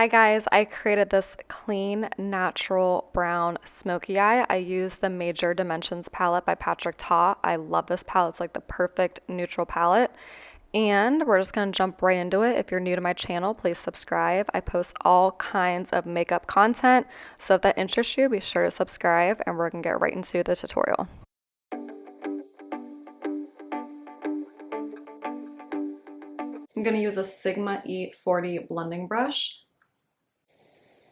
Hi guys, I created this clean, natural brown smoky eye. I used the Major Dimensions palette by Patrick Ta. I love this palette. It's like the perfect neutral palette. And we're just going to jump right into it. If you're new to my channel, please subscribe. I post all kinds of makeup content. So if that interests you, be sure to subscribe and we're going to get right into the tutorial. I'm going to use a Sigma E40 blending brush.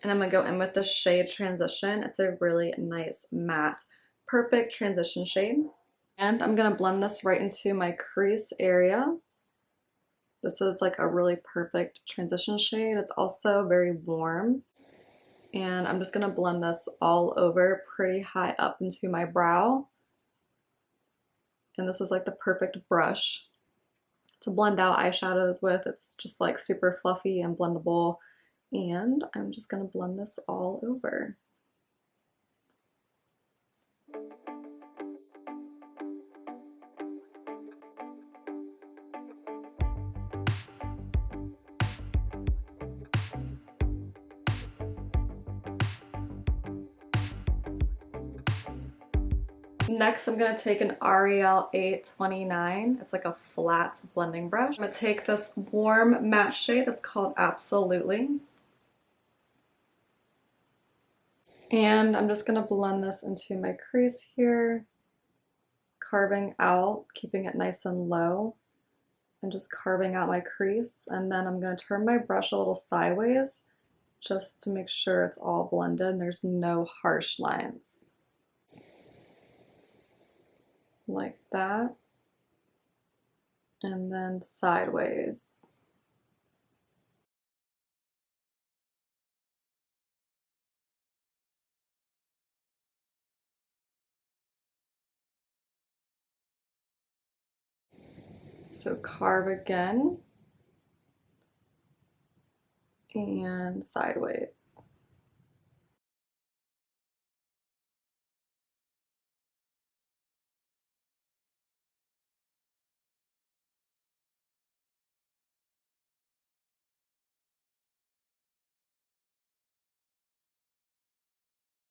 And I'm going to go in with the shade Transition. It's a really nice matte, perfect transition shade. And I'm going to blend this right into my crease area. This is like a really perfect transition shade. It's also very warm. And I'm just going to blend this all over pretty high up into my brow. And this is like the perfect brush to blend out eyeshadows with. It's just like super fluffy and blendable. And I'm just going to blend this all over. Next, I'm going to take an Ariel 829. It's like a flat blending brush. I'm going to take this warm matte shade that's called Absolutely. And I'm just going to blend this into my crease here, carving out, keeping it nice and low, and just carving out my crease. And then I'm going to turn my brush a little sideways just to make sure it's all blended and there's no harsh lines. Like that, and then sideways. So carve again, and sideways.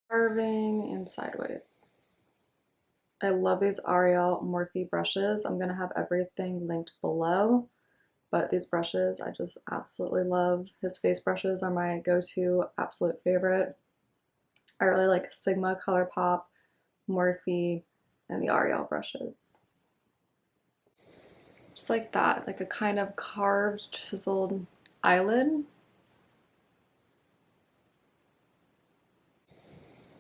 Carving and sideways. I love these Ariel Morphe brushes. I'm going to have everything linked below, but these brushes I just absolutely love. His face brushes are my go-to absolute favorite. I really like Sigma, ColourPop, Morphe, and the Ariel brushes. Just like that, like a kind of carved, chiseled eyelid.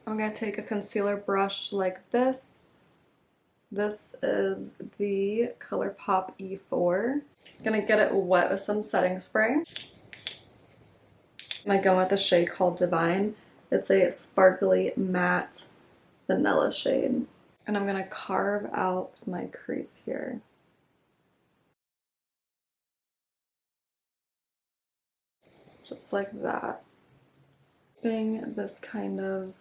I'm going to take a concealer brush like this. This is the ColourPop E4. I'm going to get it wet with some setting spray. I'm going with a shade called Divine. It's a sparkly matte vanilla shade. And I'm going to carve out my crease here. Just like that. Being this kind of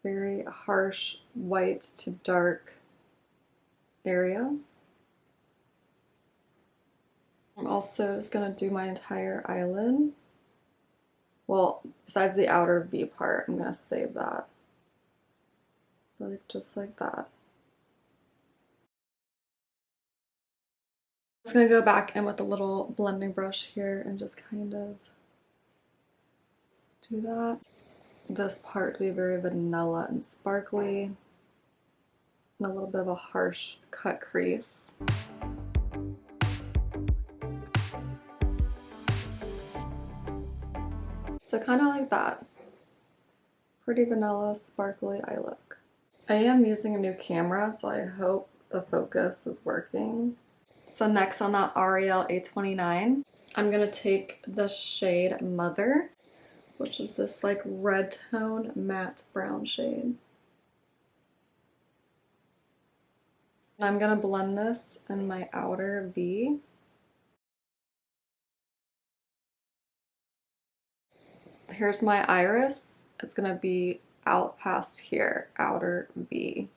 very harsh white to dark area. I'm also just going to do my entire eyelid. Well, besides the outer V part, I'm going to save that. Like just like that. I'm just going to go back in with a little blending brush here and just kind of do that. This part to be very vanilla and sparkly, and a little bit of a harsh cut crease. So kind of like that. Pretty vanilla, sparkly eye look. I am using a new camera, so I hope the focus is working. So next on that Ariel 829, I'm going to take the shade Mother, which is this like red tone matte brown shade. And I'm going to blend this in my outer V. Here's my iris. It's going to be out past here, outer V.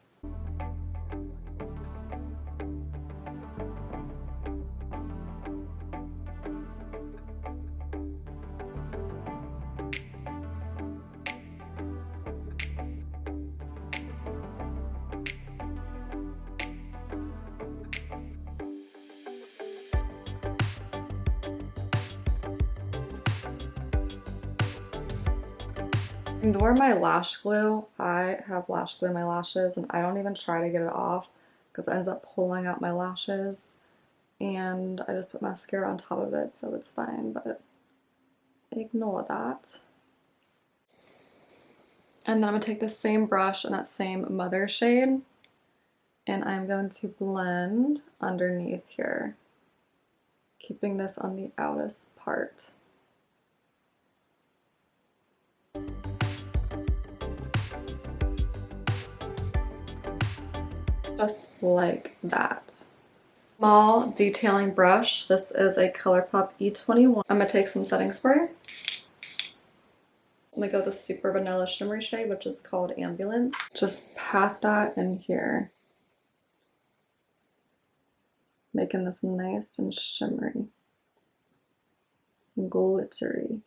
Ignore my lash glue. I have lash glue in my lashes and I don't even try to get it off because it ends up pulling out my lashes. And I just put mascara on top of it, so it's fine, but ignore that. And then I'm going to take the same brush and that same Mother shade, and I'm going to blend underneath here, keeping this on the outermost part. Just like that. Small detailing brush. This is a ColourPop E21. I'm going to take some setting spray. I'm going to go with the super vanilla shimmery shade, which is called Ambulance. Just pat that in here, making this nice and shimmery and glittery.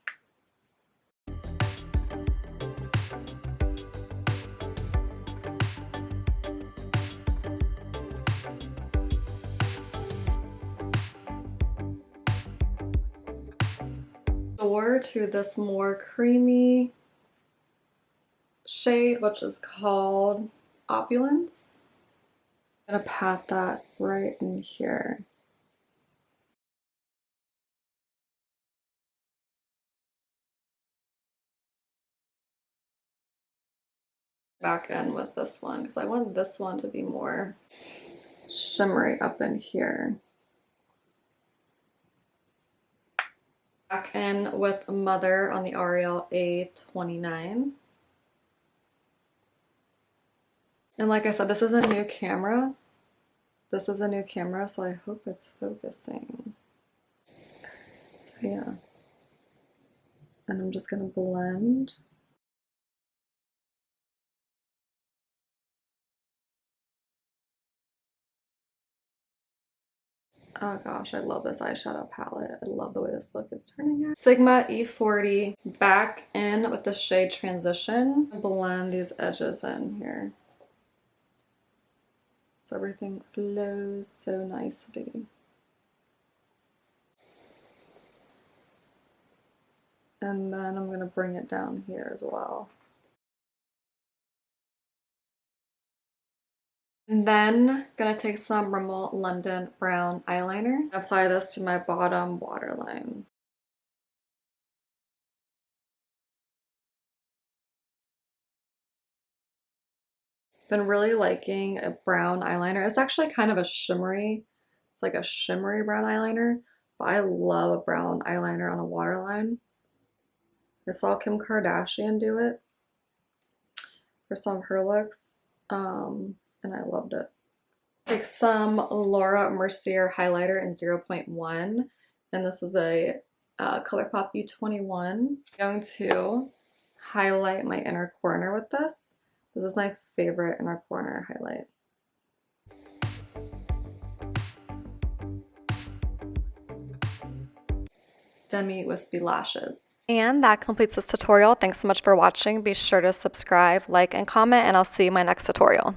Door to this more creamy shade, which is called Opulence. I'm gonna pat that right in here. Back in with this one because I want this one to be more shimmery up in here. Back in with Mother on the Ariel A29. And like I said, this is a new camera. This is a new camera, so I hope it's focusing. So yeah. And I'm just gonna blend. Oh gosh, I love this eyeshadow palette. I love the way this look is turning out. Sigma E40, back in with the shade Transition. Blend these edges in here, so everything flows so nicely. And then I'm gonna bring it down here as well. And then gonna take some Rimmel London Brown eyeliner. Apply this to my bottom waterline. Been really liking a brown eyeliner. It's actually kind of a shimmery, it's like a shimmery brown eyeliner, but I love a brown eyeliner on a waterline. I saw Kim Kardashian do it for some of her looks, and I loved it. Take some Laura Mercier highlighter in 0.1, and this is a ColourPop U21. I'm going to highlight my inner corner with this. This is my favorite inner corner highlight. Demi wispy lashes. And that completes this tutorial. Thanks so much for watching. Be sure to subscribe, like, and comment, and I'll see you in my next tutorial.